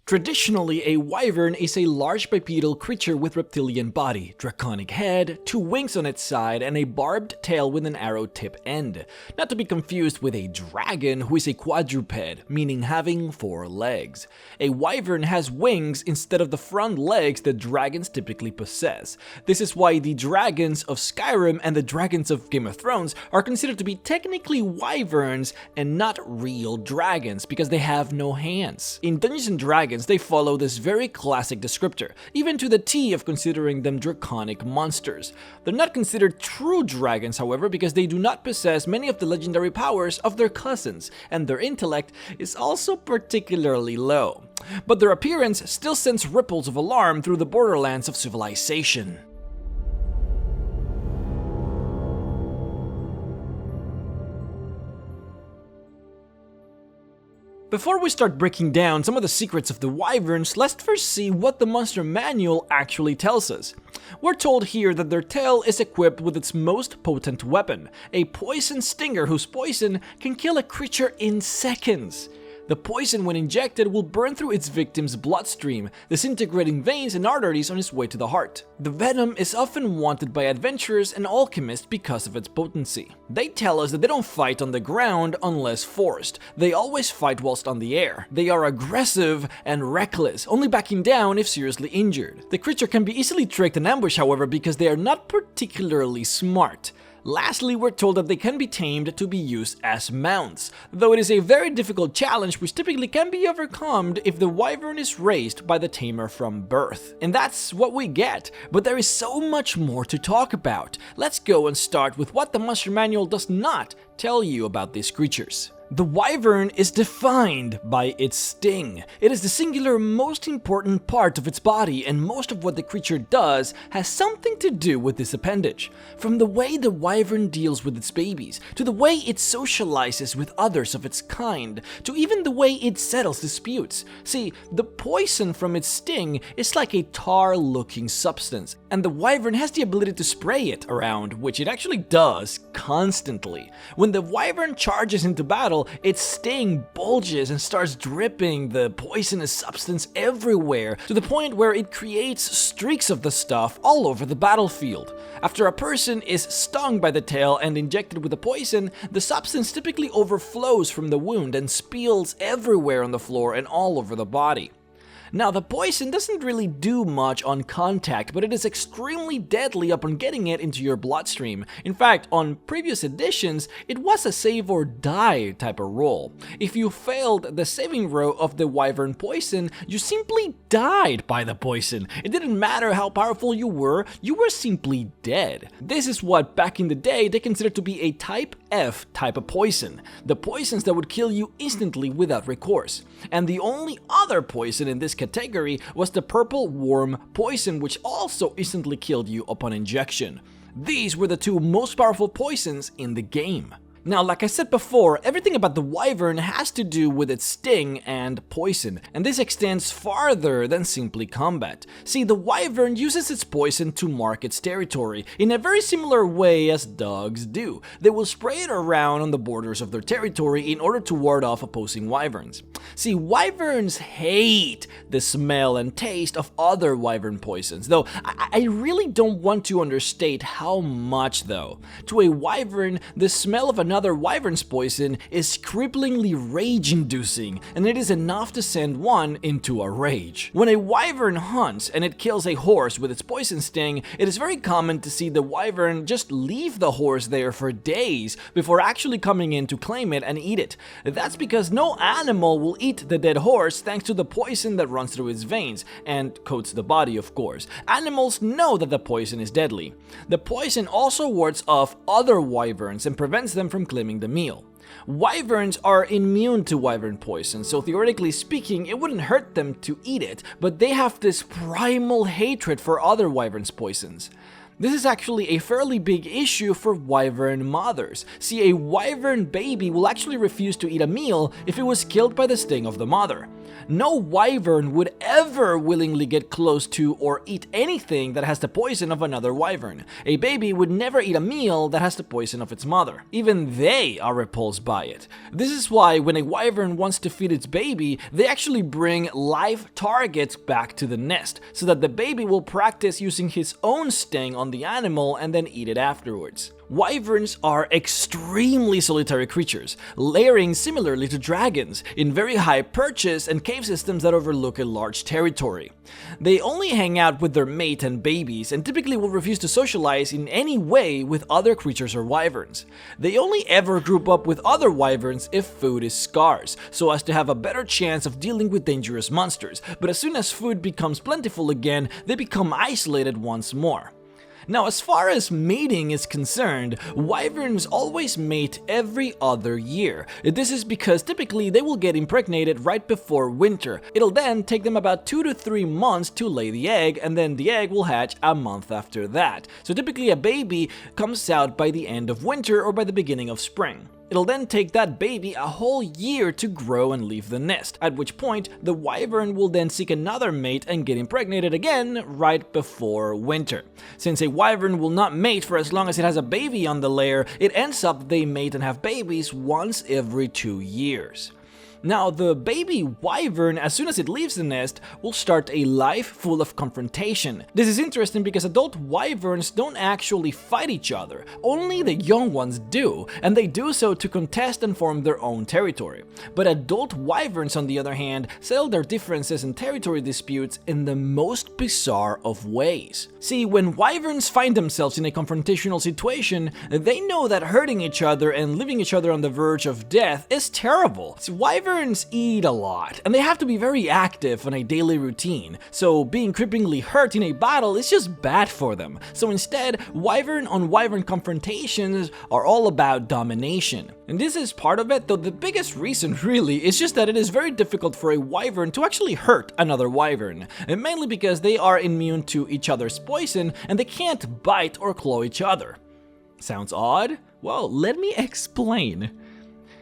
Traditionally, a wyvern is a large bipedal creature with reptilian body, draconic head, 2 wings on its side, and a barbed tail with an arrow tip end. Not to be confused with a dragon, who is a quadruped, meaning having 4 legs. A wyvern has wings instead of the front legs that dragons typically possess. This is why the dragons of Skyrim and the dragons of Game of Thrones are considered to be technically wyverns and not real dragons, because they have no hands. In Dungeons & Dragons, they follow this very classic descriptor, even to the T of considering them draconic monsters. They're not considered true dragons, however, because they do not possess many of the legendary powers of their cousins, and their intellect is also particularly low. But their appearance still sends ripples of alarm through the borderlands of civilization. Before we start breaking down some of the secrets of the wyverns, let's first see what the monster manual actually tells us. We're told here that their tail is equipped with its most potent weapon, a poison stinger whose poison can kill a creature in seconds. The poison, when injected, will burn through its victim's bloodstream, disintegrating veins and arteries on its way to the heart. The venom is often wanted by adventurers and alchemists because of its potency. They tell us that they don't fight on the ground unless forced. They always fight whilst on the air. They are aggressive and reckless, only backing down if seriously injured. The creature can be easily tricked and ambushed, however, because they are not particularly smart. Lastly, we're told that they can be tamed to be used as mounts, though it is a very difficult challenge which typically can be overcome if the wyvern is raised by the tamer from birth. And that's what we get, but there is so much more to talk about. Let's go and start with what the monster manual does not tell you about these creatures. The wyvern is defined by its sting. It is the singular most important part of its body, and most of what the creature does has something to do with this appendage. From the way the wyvern deals with its babies, to the way it socializes with others of its kind, to even the way it settles disputes. See, the poison from its sting is like a tar-looking substance, and the wyvern has the ability to spray it around, which it actually does constantly. When the wyvern charges into battle, its sting bulges and starts dripping the poisonous substance everywhere, to the point where it creates streaks of the stuff all over the battlefield. After a person is stung by the tail and injected with the poison, the substance typically overflows from the wound and spills everywhere on the floor and all over the body. Now, the poison doesn't really do much on contact, but it is extremely deadly upon getting it into your bloodstream. In fact, on previous editions, it was a save or die type of roll. If you failed the saving throw of the wyvern poison, you simply died by the poison. It didn't matter how powerful you were simply dead. This is what back in the day they considered to be a type F type of poison, the poisons that would kill you instantly without recourse. And the only other poison in this category was the purple worm poison, which also instantly killed you upon injection. These were the 2 most powerful poisons in the game. Now, like I said before, everything about the wyvern has to do with its sting and poison, and this extends farther than simply combat. See, the wyvern uses its poison to mark its territory, in a very similar way as dogs do. They will spray it around on the borders of their territory in order to ward off opposing wyverns. See, wyverns hate the smell and taste of other wyvern poisons, though I really don't want to understate how much though. To a wyvern, the smell of another wyvern's poison is cripplingly rage-inducing, and it is enough to send one into a rage. When a wyvern hunts and it kills a horse with its poison sting, it is very common to see the wyvern just leave the horse there for days before actually coming in to claim it and eat it. That's because no animal will eat the dead horse thanks to the poison that runs through its veins and coats the body, of course. Animals know that the poison is deadly. The poison also wards off other wyverns and prevents them from claiming the meal. Wyverns are immune to wyvern poison, so theoretically speaking, it wouldn't hurt them to eat it, but they have this primal hatred for other wyverns' poisons. This is actually a fairly big issue for wyvern mothers. See, a wyvern baby will actually refuse to eat a meal if it was killed by the sting of the mother. No wyvern would ever willingly get close to or eat anything that has the poison of another wyvern. A baby would never eat a meal that has the poison of its mother. Even they are repulsed by it. This is why when a wyvern wants to feed its baby, they actually bring live targets back to the nest, so that the baby will practice using his own sting on the animal and then eat it afterwards. Wyverns are extremely solitary creatures, layering similarly to dragons, in very high perches and cave systems that overlook a large territory. They only hang out with their mate and babies, and typically will refuse to socialize in any way with other creatures or wyverns. They only ever group up with other wyverns if food is scarce, so as to have a better chance of dealing with dangerous monsters, but as soon as food becomes plentiful again, they become isolated once more. Now, as far as mating is concerned, wyverns always mate every other year. This is because typically they will get impregnated right before winter. It'll then take them about 2 to 3 months to lay the egg, and then the egg will hatch a month after that. So typically a baby comes out by the end of winter or by the beginning of spring. It'll then take that baby a whole year to grow and leave the nest, at which point the wyvern will then seek another mate and get impregnated again right before winter. Since a wyvern will not mate for as long as it has a baby on the lair, it ends up they mate and have babies once every 2 years. Now, the baby wyvern, as soon as it leaves the nest, will start a life full of confrontation. This is interesting because adult wyverns don't actually fight each other, only the young ones do, and they do so to contest and form their own territory. But adult wyverns, on the other hand, settle their differences and territory disputes in the most bizarre of ways. See, when wyverns find themselves in a confrontational situation, they know that hurting each other and leaving each other on the verge of death is terrible. See, wyverns eat a lot, and they have to be very active on a daily routine, so being cripplingly hurt in a battle is just bad for them. So instead, wyvern on wyvern confrontations are all about domination. And this is part of it, though the biggest reason really is just that it is very difficult for a wyvern to actually hurt another wyvern, and mainly because they are immune to each other's poison and they can't bite or claw each other. Sounds odd? Well, let me explain.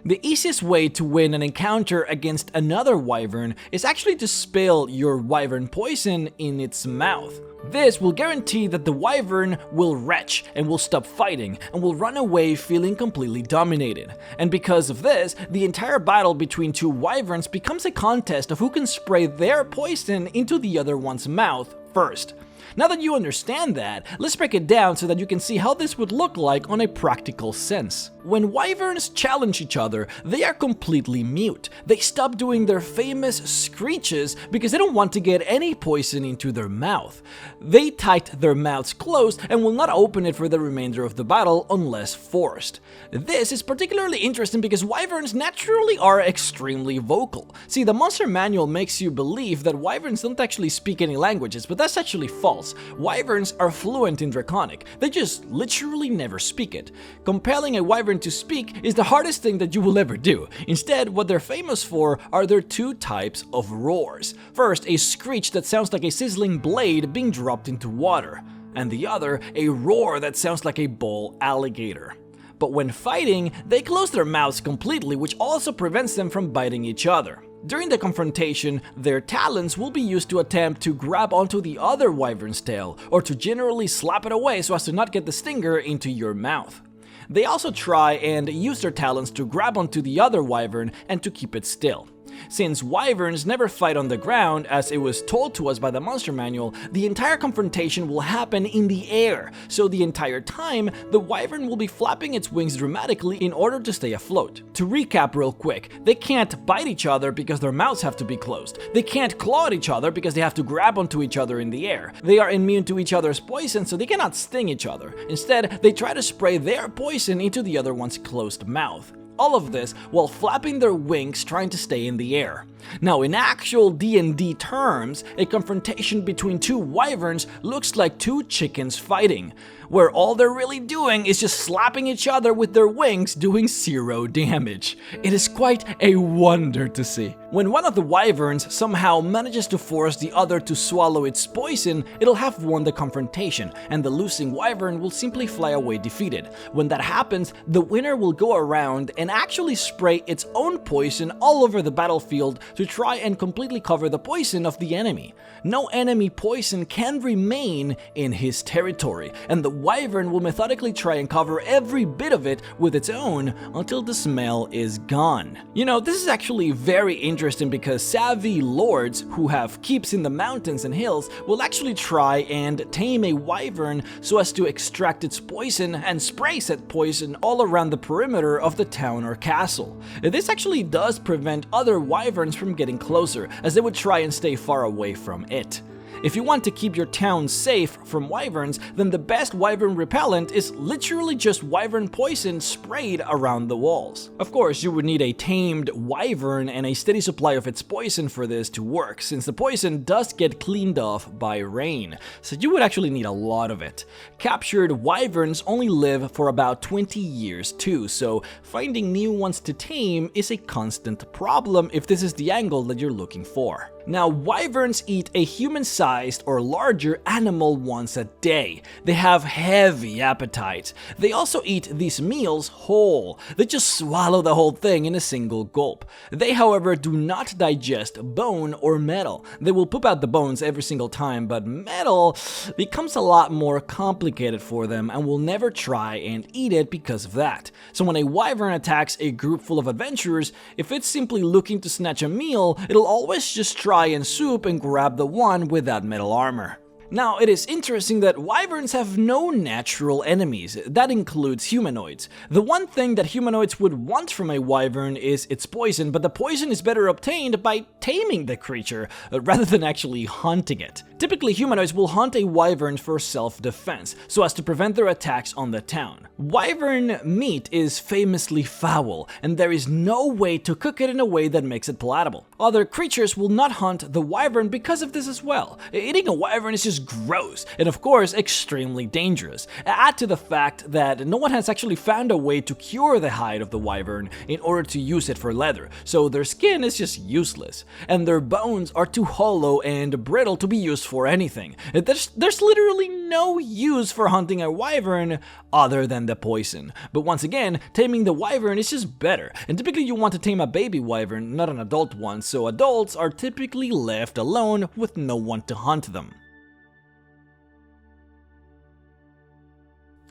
The easiest way to win an encounter against another wyvern is actually to spill your wyvern poison in its mouth. This will guarantee that the wyvern will retch and will stop fighting and will run away feeling completely dominated. And because of this, the entire battle between two wyverns becomes a contest of who can spray their poison into the other one's mouth first. Now that you understand that, let's break it down so that you can see how this would look like on a practical sense. When wyverns challenge each other, they are completely mute. They stop doing their famous screeches because they don't want to get any poison into their mouth. They tight their mouths closed and will not open it for the remainder of the battle unless forced. This is particularly interesting because wyverns naturally are extremely vocal. See, the Monster Manual makes you believe that wyverns don't actually speak any languages, but that's actually false. Wyverns are fluent in Draconic. They just literally never speak it. Compelling a wyvern to speak is the hardest thing that you will ever do. Instead, what they're famous for are their two types of roars. First, a screech that sounds like a sizzling blade being dropped into water, and the other, a roar that sounds like a bull alligator. But when fighting, they close their mouths completely, which also prevents them from biting each other. During the confrontation, their talons will be used to attempt to grab onto the other wyvern's tail, or to generally slap it away so as to not get the stinger into your mouth. They also try and use their talons to grab onto the other wyvern and to keep it still. Since wyverns never fight on the ground, as it was told to us by the Monster Manual, the entire confrontation will happen in the air, so the entire time, the wyvern will be flapping its wings dramatically in order to stay afloat. To recap real quick, they can't bite each other because their mouths have to be closed. They can't claw at each other because they have to grab onto each other in the air. They are immune to each other's poison, so they cannot sting each other. Instead, they try to spray their poison into the other one's closed mouth. All of this while flapping their wings trying to stay in the air. Now, in actual D&D terms, a confrontation between two wyverns looks like two chickens fighting, where all they're really doing is just slapping each other with their wings doing 0 damage. It is quite a wonder to see. When one of the wyverns somehow manages to force the other to swallow its poison, it'll have won the confrontation, and the losing wyvern will simply fly away defeated. When that happens, the winner will go around and actually spray its own poison all over the battlefield to try and completely cover the poison of the enemy. No enemy poison can remain in his territory, and the wyvern will methodically try and cover every bit of it with its own until the smell is gone. You know, this is actually very interesting because savvy lords who have keeps in the mountains and hills will actually try and tame a wyvern so as to extract its poison and spray said poison all around the perimeter of the town or castle. This actually does prevent other wyverns from getting closer, as they would try and stay far away from it. If you want to keep your town safe from wyverns, then the best wyvern repellent is literally just wyvern poison sprayed around the walls. Of course, you would need a tamed wyvern and a steady supply of its poison for this to work, since the poison does get cleaned off by rain, so you would actually need a lot of it. Captured wyverns only live for about 20 years too, so finding new ones to tame is a constant problem if this is the angle that you're looking for. Now, wyverns eat a human-sized or larger animal once a day. They have heavy appetites. They also eat these meals whole. They just swallow the whole thing in a single gulp. They, however, do not digest bone or metal. They will poop out the bones every single time, but metal becomes a lot more complicated for them and will never try and eat it because of that. So when a wyvern attacks a group full of adventurers, if it's simply looking to snatch a meal, it'll always just try and swoop and grab the one with that metal armor. Now, it is interesting that wyverns have no natural enemies. That includes humanoids. The one thing that humanoids would want from a wyvern is its poison, but the poison is better obtained by taming the creature, rather than actually hunting it. Typically, humanoids will hunt a wyvern for self-defense, so as to prevent their attacks on the town. Wyvern meat is famously foul, and there is no way to cook it in a way that makes it palatable. Other creatures will not hunt the wyvern because of this as well. Eating a wyvern is just gross, and of course extremely dangerous. Add to the fact that no one has actually found a way to cure the hide of the wyvern in order to use it for leather, so their skin is just useless, and their bones are too hollow and brittle to be used for anything. There's literally no use for hunting a wyvern other than the poison. But once again, taming the wyvern is just better, and typically you want to tame a baby wyvern, not an adult one, so adults are typically left alone with no one to hunt them.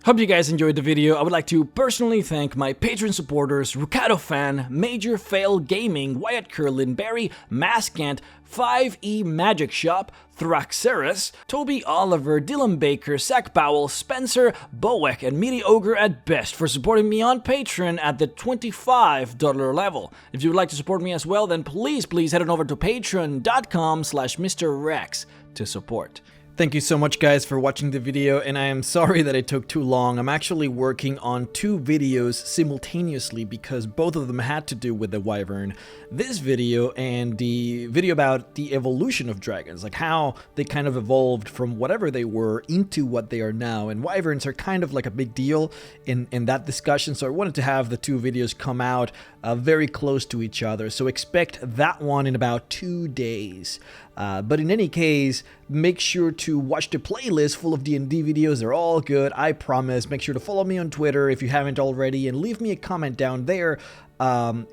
Hope you guys enjoyed the video. I would like to personally thank my Patreon supporters: Rukato Fan, Major Fail Gaming, Wyatt Curlin, Barry, Maskant, 5E Magic Shop, Thraxeris, Toby Oliver, Dylan Baker, Zach Powell, Spencer, Boeck, and Meaty Ogre at best for supporting me on Patreon at the $25 level. If you would like to support me as well, then please head on over to patreon.com/Mr. Rex to support. Thank you so much guys for watching the video, and I am sorry that it took too long. I'm actually working on 2 videos simultaneously because both of them had to do with the wyvern. This video and the video about the evolution of dragons, like how they kind of evolved from whatever they were into what they are now, and wyverns are kind of like a big deal in that discussion, so I wanted to have the 2 videos come out very close to each other, so expect that one in about 2 days. But in any case, make sure to watch the playlist full of D&D videos. They're all good, I promise. Make sure to follow me on Twitter if you haven't already, and leave me a comment down there,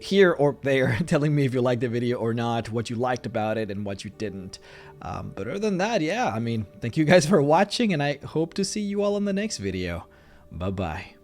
here or there, telling me if you liked the video or not, what you liked about it and what you didn't. But other than that, yeah, I mean, thank you guys for watching, and I hope to see you all in the next video. Bye-bye.